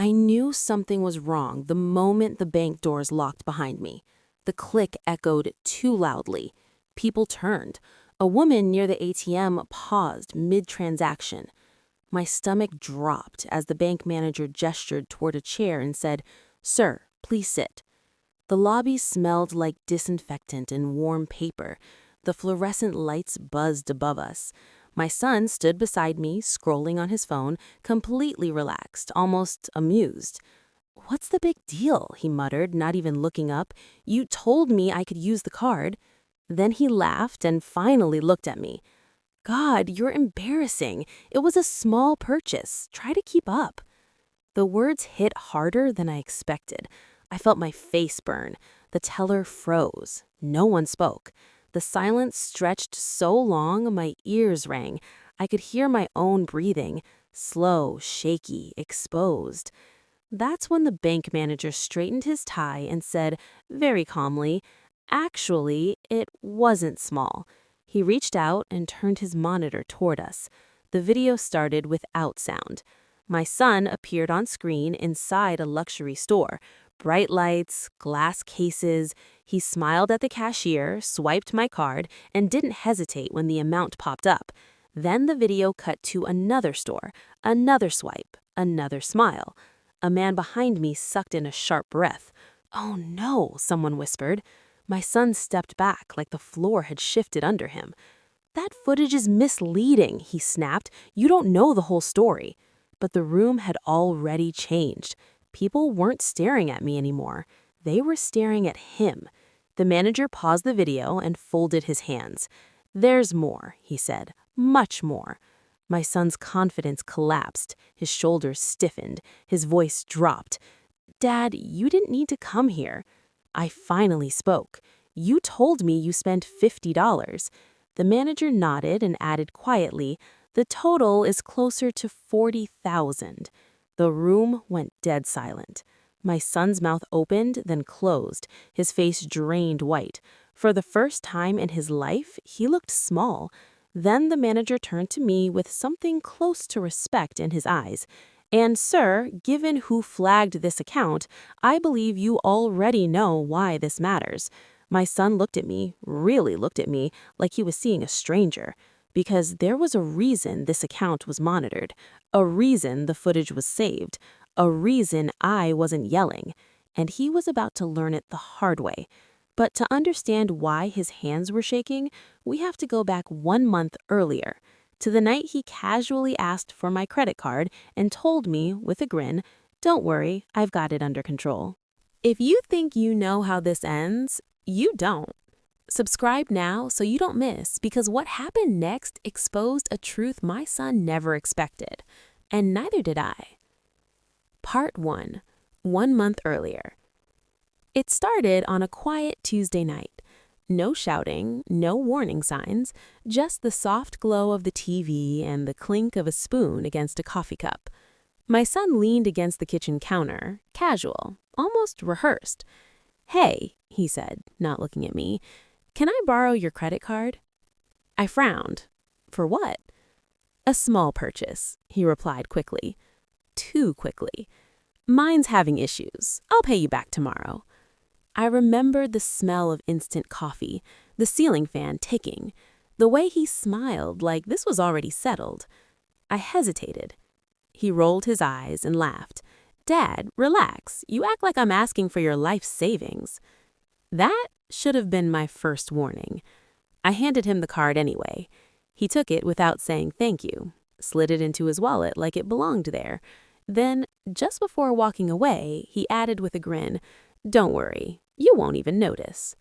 I knew something was wrong the moment the bank doors locked behind me. The click echoed too loudly. People turned. A woman near the ATM paused mid-transaction. My stomach dropped as the bank manager gestured toward a chair and said, "Sir, please sit." The lobby smelled like disinfectant and warm paper. The fluorescent lights buzzed above us. My son stood beside me, scrolling on his phone, completely relaxed, almost amused. "What's the big deal?" he muttered, not even looking up. "You told me I could use the card." Then he laughed and finally looked at me. "God, you're embarrassing. It was a small purchase. Try to keep up." The words hit harder than I expected. I felt my face burn. The teller froze. No one spoke. The silence stretched so long my ears rang. I could hear my own breathing, slow, shaky, exposed. That's when the bank manager straightened his tie and said, very calmly, "Actually, it wasn't small." He reached out and turned his monitor toward us. The video started without sound. My son appeared on screen inside a luxury store. Bright lights, glass cases. He smiled at the cashier, swiped my card, and didn't hesitate when the amount popped up. Then the video cut to another store, another swipe, another smile. A man behind me sucked in a sharp breath. "Oh no," someone whispered. My son stepped back like the floor had shifted under him. "That footage is misleading," he snapped. "You don't know the whole story." But the room had already changed. People weren't staring at me anymore. They were staring at him. The manager paused the video and folded his hands. "There's more," he said. "Much more." My son's confidence collapsed. His shoulders stiffened. His voice dropped. "Dad, you didn't need to come here." I finally spoke. "You told me you spent $50. The manager nodded and added quietly, "The total is closer to $40,000. The room went dead silent. My son's mouth opened, then closed. His face drained white. For the first time in his life, he looked small. Then the manager turned to me with something close to respect in his eyes. "And sir, given who flagged this account, I believe you already know why this matters." My son looked at me, really looked at me, like he was seeing a stranger. Because there was a reason this account was monitored, a reason the footage was saved, a reason I wasn't yelling. And he was about to learn it the hard way. But to understand why his hands were shaking, we have to go back 1 month earlier, to the night he casually asked for my credit card and told me, with a grin, "Don't worry, I've got it under control." If you think you know how this ends, you don't. Subscribe now so you don't miss, because what happened next exposed a truth my son never expected, and neither did I. Part 1, 1 month earlier. It started on a quiet Tuesday night. No shouting, no warning signs, just the soft glow of the TV and the clink of a spoon against a coffee cup. My son leaned against the kitchen counter, casual, almost rehearsed. "Hey," he said, not looking at me, "can I borrow your credit card?" I frowned. "For what?" "A small purchase," he replied quickly. Too quickly. "Mine's having issues. I'll pay you back tomorrow." I remembered the smell of instant coffee, the ceiling fan ticking, the way he smiled like this was already settled. I hesitated. He rolled his eyes and laughed. "Dad, relax. You act like I'm asking for your life savings." That should have been my first warning. I handed him the card anyway. He took it without saying thank you, slid it into his wallet like it belonged there. Then, just before walking away, he added with a grin, "Don't worry, you won't even notice."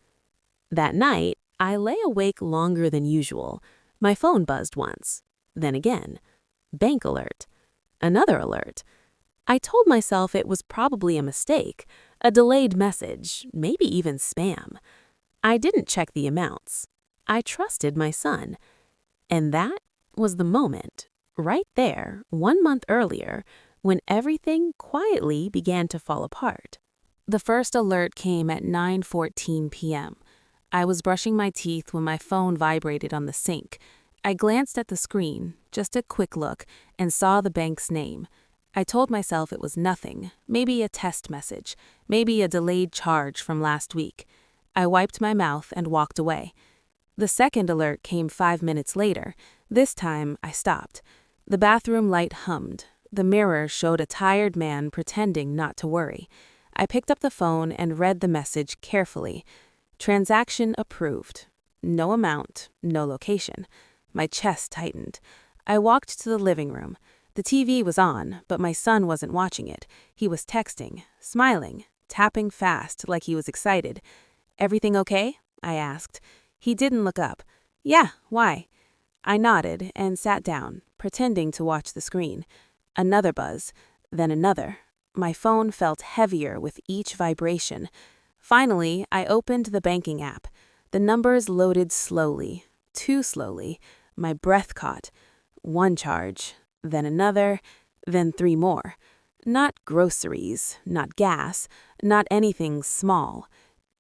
That night, I lay awake longer than usual. My phone buzzed once, then again. Bank alert. Another alert. I told myself it was probably a mistake, a delayed message, maybe even spam. I didn't check the amounts. I trusted my son. And that was the moment, right there, 1 month earlier, when everything quietly began to fall apart. The first alert came at 9:14 p.m. I was brushing my teeth when my phone vibrated on the sink. I glanced at the screen, just a quick look, and saw the bank's name. I told myself it was nothing, maybe a test message, maybe a delayed charge from last week. I wiped my mouth and walked away. The second alert came 5 minutes later. This time, I stopped. The bathroom light hummed. The mirror showed a tired man pretending not to worry. I picked up the phone and read the message carefully. Transaction approved. No amount, no location. My chest tightened. I walked to the living room. The TV was on, but my son wasn't watching it. He was texting, smiling, tapping fast like he was excited. "Everything okay?" I asked. He didn't look up. "Yeah, why?" I nodded and sat down, pretending to watch the screen. Another buzz, then another. My phone felt heavier with each vibration. Finally, I opened the banking app. The numbers loaded slowly, too slowly. My breath caught. One charge, then another, then 3 more. Not groceries, not gas, not anything small.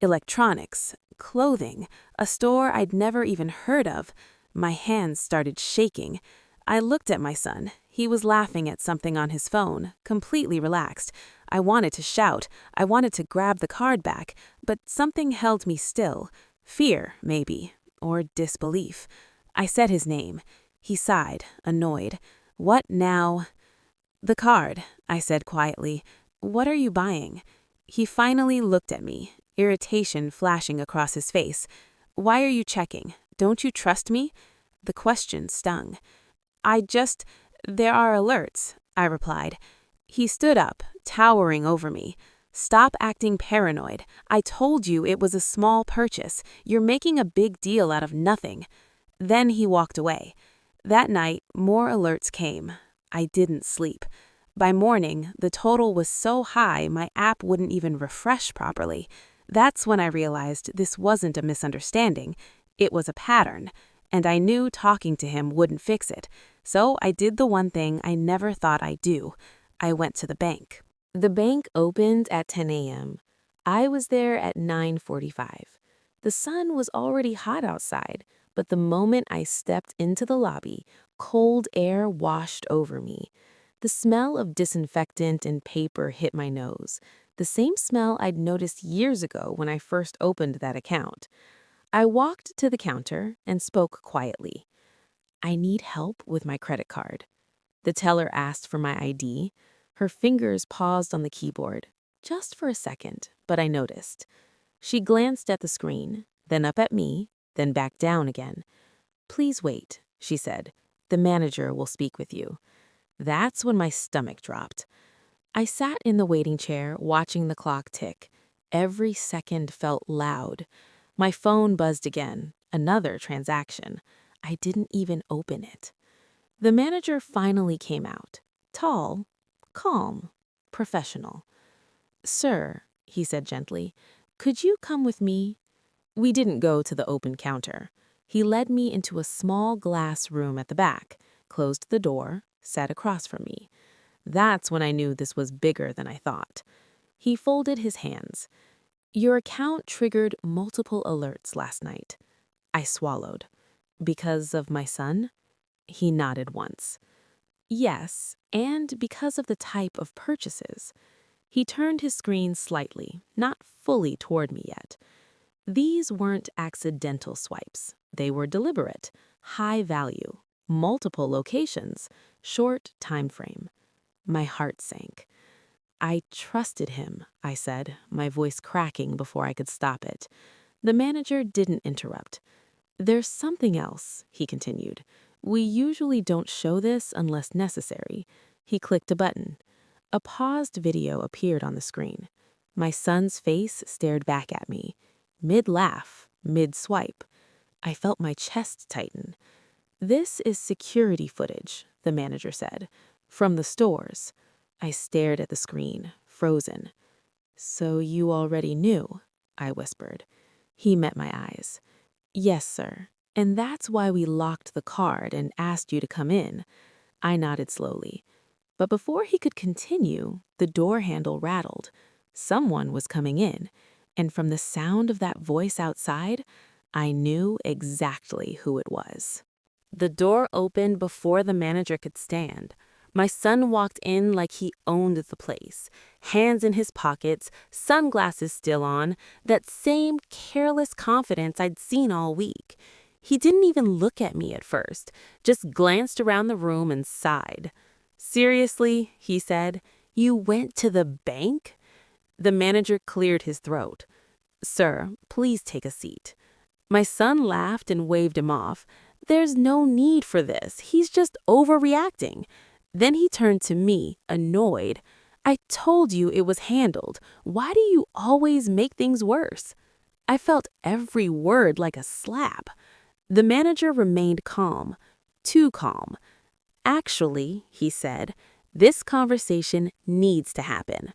Electronics, clothing, a store I'd never even heard of. My hands started shaking. I looked at my son. He was laughing at something on his phone, completely relaxed. I wanted to shout. I wanted to grab the card back, but something held me still. Fear, maybe, or disbelief. I said his name. He sighed, annoyed. "What now?" "The card," I said quietly. "What are you buying?" He finally looked at me, irritation flashing across his face. "Why are you checking? Don't you trust me?" The question stung. There are alerts," I replied. He stood up, towering over me. "Stop acting paranoid. I told you it was a small purchase. You're making a big deal out of nothing." Then he walked away. That night, more alerts came. I didn't sleep. By morning, the total was so high my app wouldn't even refresh properly. That's when I realized this wasn't a misunderstanding. It was a pattern, and I knew talking to him wouldn't fix it. So I did the one thing I never thought I'd do. I went to the bank. The bank opened at 10 a.m. I was there at 9:45. The sun was already hot outside, but the moment I stepped into the lobby, cold air washed over me. The smell of disinfectant and paper hit my nose, the same smell I'd noticed years ago when I first opened that account. I walked to the counter and spoke quietly. "I need help with my credit card." The teller asked for my ID. Her fingers paused on the keyboard, just for a second, but I noticed. She glanced at the screen, then up at me, then back down again. "Please wait," she said. "The manager will speak with you." That's when my stomach dropped. I sat in the waiting chair, watching the clock tick. Every second felt loud. My phone buzzed again, another transaction. I didn't even open it. The manager finally came out. Tall, calm, professional. "Sir," he said gently, "could you come with me?" We didn't go to the open counter. He led me into a small glass room at the back, closed the door, sat across from me. That's when I knew this was bigger than I thought. He folded his hands. "Your account triggered multiple alerts last night." I swallowed. "Because of my son?" He nodded once. "Yes, and because of the type of purchases." He turned his screen slightly, not fully toward me yet. These weren't accidental swipes. They were deliberate, high value, multiple locations, short time frame. My heart sank. "I trusted him," I said, my voice cracking before I could stop it. The manager didn't interrupt. "There's something else," he continued. "We usually don't show this unless necessary." He clicked a button. A paused video appeared on the screen. My son's face stared back at me. Mid-laugh, mid-swipe. I felt my chest tighten. "This is security footage," the manager said. "From the stores." I stared at the screen, frozen. "So you already knew?" I whispered. He met my eyes. "Yes, sir. And that's why we locked the card and asked you to come in." I nodded slowly. But before he could continue, the door handle rattled. Someone was coming in, and from the sound of that voice outside, I knew exactly who it was. The door opened before the manager could stand. My son walked in like he owned the place, hands in his pockets, sunglasses still on, that same careless confidence I'd seen all week. He didn't even look at me at first, just glanced around the room and sighed. "Seriously," he said, "you went to the bank?" The manager cleared his throat. "Sir, please take a seat." My son laughed and waved him off. "There's no need for this. He's just overreacting." Then he turned to me, annoyed. "I told you it was handled. Why do you always make things worse?" I felt every word like a slap. The manager remained calm, too calm. "Actually," he said, "this conversation needs to happen."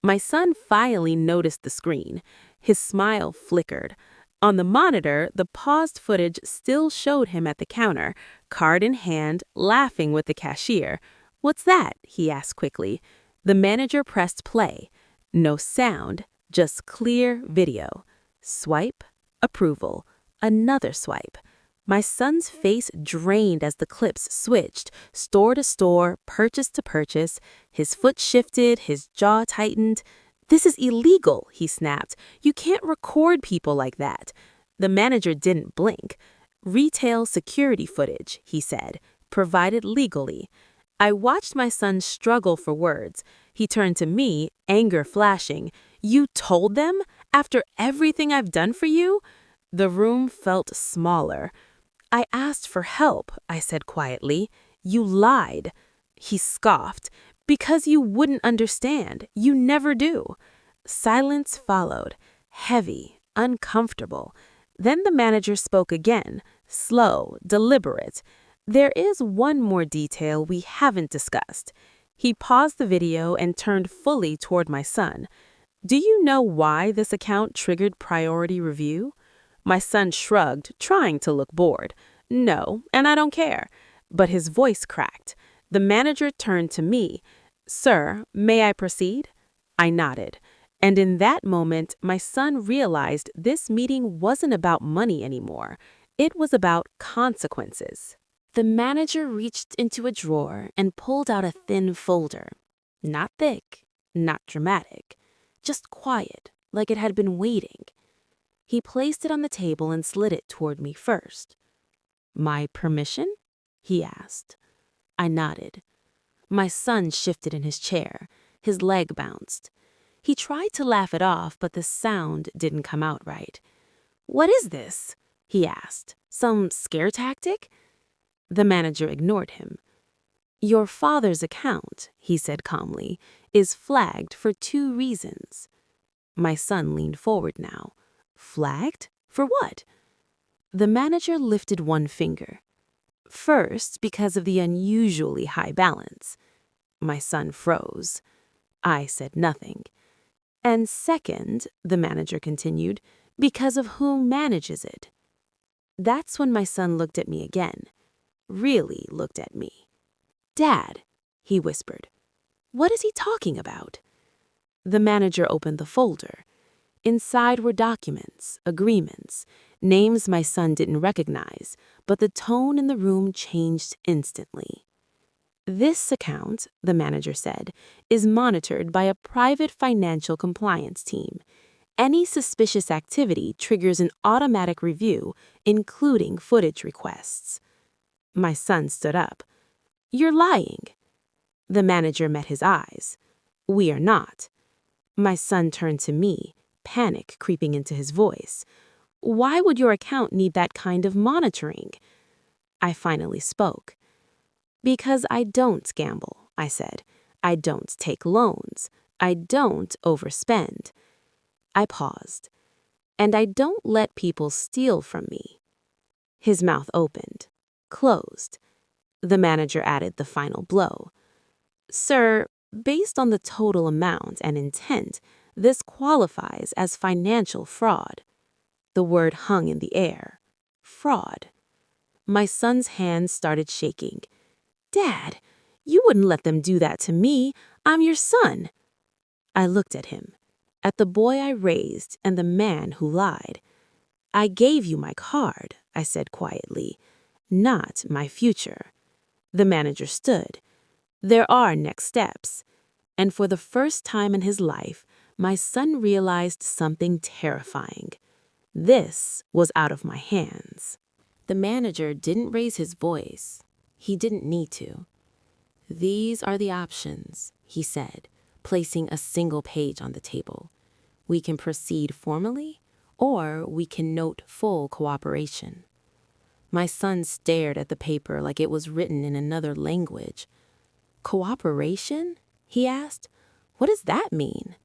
My son finally noticed the screen. His smile flickered. On the monitor, the paused footage still showed him at the counter, card in hand, laughing with the cashier. "What's that?" he asked quickly. The manager pressed play. No sound, just clear video. Swipe, approval. Another swipe. My son's face drained as the clips switched, store to store, purchase to purchase. His foot shifted, his jaw tightened. "This is illegal," he snapped. "You can't record people like that." The manager didn't blink. "Retail security footage," he said, "provided legally." I watched my son struggle for words. He turned to me, anger flashing. "You told them? After everything I've done for you?" The room felt smaller. "I asked for help," I said quietly. "You lied." He scoffed. "Because you wouldn't understand. You never do." Silence followed, heavy, uncomfortable. Then the manager spoke again, slow, deliberate. "There is one more detail we haven't discussed." He paused the video and turned fully toward my son. "Do you know why this account triggered priority review?" My son shrugged, trying to look bored. "No, and I don't care." But his voice cracked. The manager turned to me. "Sir, may I proceed?" I nodded. And in that moment, my son realized this meeting wasn't about money anymore. It was about consequences. The manager reached into a drawer and pulled out a thin folder. Not thick, not dramatic, just quiet, like it had been waiting. He placed it on the table and slid it toward me first. "My permission?" he asked. I nodded. My son shifted in his chair. His leg bounced. He tried to laugh it off, but the sound didn't come out right. "What is this?" he asked. "Some scare tactic?" The manager ignored him. "Your father's account," he said calmly, "is flagged for 2 reasons." My son leaned forward now. "Flagged? For what?" The manager lifted one finger. "First, because of the unusually high balance." My son froze. I said nothing. "And second," the manager continued, "because of who manages it." That's when my son looked at me again. Really looked at me. "Dad," he whispered. "What is he talking about?" The manager opened the folder. Inside were documents, agreements, names my son didn't recognize, but the tone in the room changed instantly. "This account," the manager said, "is monitored by a private financial compliance team. Any suspicious activity triggers an automatic review, including footage requests." My son stood up. "You're lying." The manager met his eyes. "We are not." My son turned to me, panic creeping into his voice. "Why would your account need that kind of monitoring?" I finally spoke. "Because I don't gamble," I said. "I don't take loans. I don't overspend." I paused. "And I don't let people steal from me." His mouth opened, closed. The manager added the final blow. "Sir, based on the total amount and intent, this qualifies as financial fraud." The word hung in the air. Fraud. My son's hands started shaking. "Dad, you wouldn't let them do that to me. I'm your son." I looked at him, at the boy I raised and the man who lied. "I gave you my card," I said quietly, "not my future." The manager stood. There are next steps. And for the first time in his life, my son realized something terrifying. This was out of my hands. The manager didn't raise his voice. He didn't need to. These are the options, he said, placing a single page on the table. We can proceed formally, or we can note full cooperation. My son stared at the paper like it was written in another language. Cooperation? He asked. What does that mean?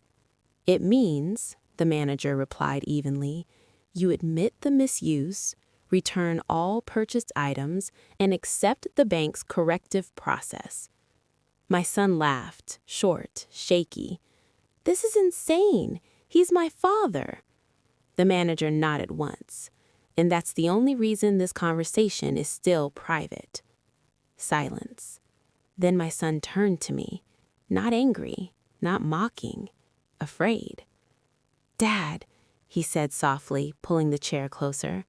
It means, the manager replied evenly, you admit the misuse, return all purchased items, and accept the bank's corrective process. My son laughed, short, shaky. This is insane. He's my father. The manager nodded once, and that's the only reason this conversation is still private. Silence. Then my son turned to me, not angry, not mocking, afraid. Dad, he said softly, pulling the chair closer.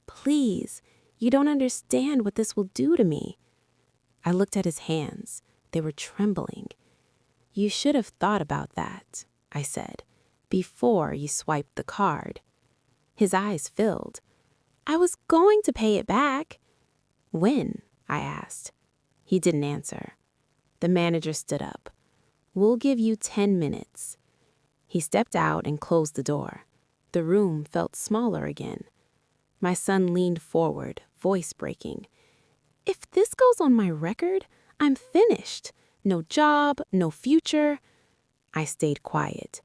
Please, you don't understand what this will do to me. I looked at his hands. They were trembling. You should have thought about that, I said, before you swiped the card. His eyes filled. I was going to pay it back. When? I asked. He didn't answer. The manager stood up. We'll give you 10 minutes. He stepped out and closed the door. The room felt smaller again. My son leaned forward, voice breaking. If this goes on my record, I'm finished. No job, no future. I stayed quiet.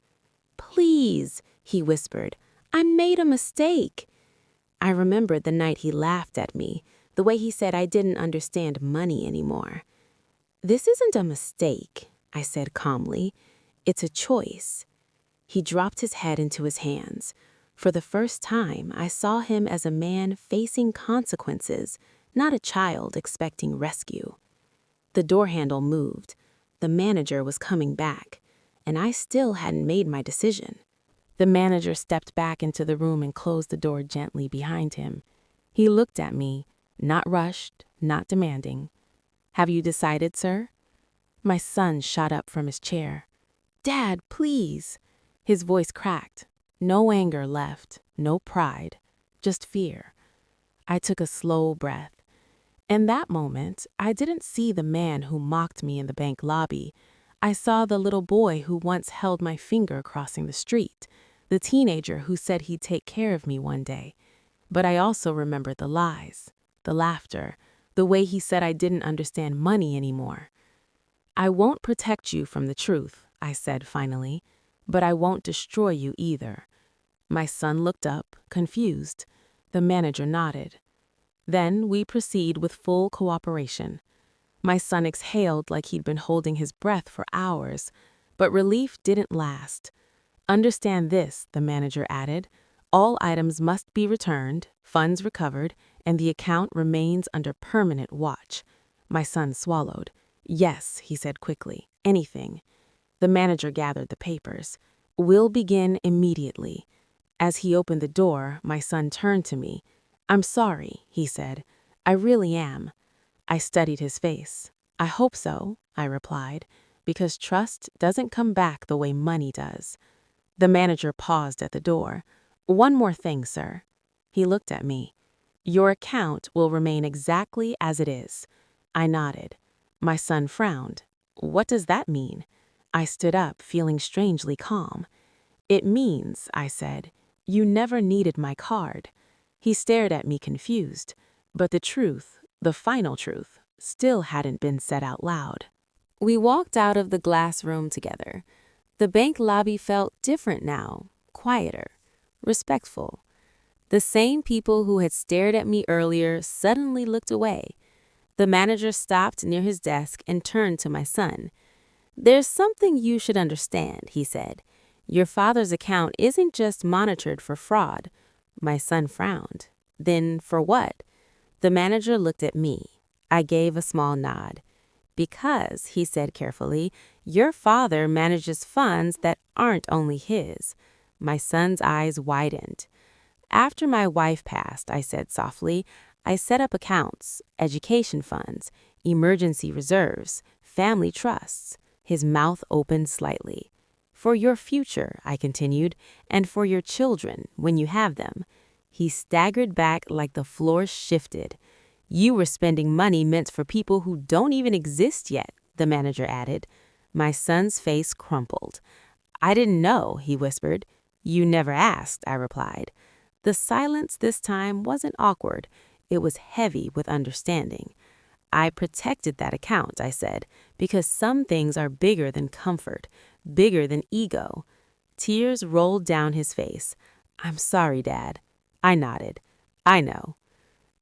Please, he whispered. I made a mistake. I remembered the night he laughed at me, the way he said I didn't understand money anymore. This isn't a mistake, I said calmly. It's a choice. He dropped his head into his hands. For the first time, I saw him as a man facing consequences, not a child expecting rescue. The door handle moved. The manager was coming back, and I still hadn't made my decision. The manager stepped back into the room and closed the door gently behind him. He looked at me, not rushed, not demanding. Have you decided, sir? My son shot up from his chair. Dad, please. His voice cracked. No anger left, no pride, just fear. I took a slow breath. In that moment, I didn't see the man who mocked me in the bank lobby. I saw the little boy who once held my finger crossing the street, the teenager who said he'd take care of me one day. But I also remembered the lies, the laughter, the way he said I didn't understand money anymore. I won't protect you from the truth, I said finally, but I won't destroy you either. My son looked up, confused. The manager nodded. Then we proceed with full cooperation. My son exhaled like he'd been holding his breath for hours, but relief didn't last. Understand this, the manager added. All items must be returned, funds recovered, and the account remains under permanent watch. My son swallowed. Yes, he said quickly, anything. The manager gathered the papers. We'll begin immediately. As he opened the door, my son turned to me. I'm sorry, he said. I really am. I studied his face. I hope so, I replied, because trust doesn't come back the way money does. The manager paused at the door. One more thing, sir. He looked at me. Your account will remain exactly as it is. I nodded. My son frowned. What does that mean? I stood up, feeling strangely calm. It means, I said, you never needed my card. He stared at me confused, but the truth, the final truth, still hadn't been said out loud. We walked out of the glass room together. The bank lobby felt different now, quieter, respectful. The same people who had stared at me earlier suddenly looked away. The manager stopped near his desk and turned to my son. There's something you should understand, he said. Your father's account isn't just monitored for fraud. My son frowned. Then for what? The manager looked at me. I gave a small nod. Because, he said carefully, your father manages funds that aren't only his. My son's eyes widened. After my wife passed, I said softly, I set up accounts, education funds, emergency reserves, Family trusts. His mouth opened slightly. For your future, I continued, and for your children when you have them. He staggered back like the floor shifted. You were spending money meant for people who don't even exist yet, the manager added. My son's face crumpled. I didn't know, he whispered. You never asked, I replied. The silence this time wasn't awkward. It was heavy with understanding. I protected that account, I said, because some things are bigger than comfort, bigger than ego. Tears rolled down his face. I'm sorry, Dad. I nodded. I know.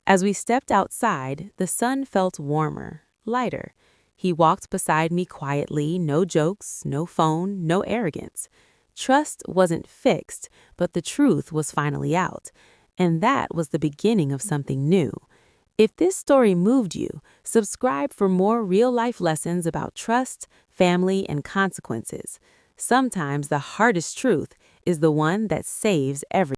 As we stepped outside, the sun felt warmer, lighter. He walked beside me quietly, no jokes, no phone, no arrogance. Trust wasn't fixed, but the truth was finally out. And that was the beginning of something new. If this story moved you, subscribe for more real-life lessons about trust, family, and consequences. Sometimes the hardest truth is the one that saves everything.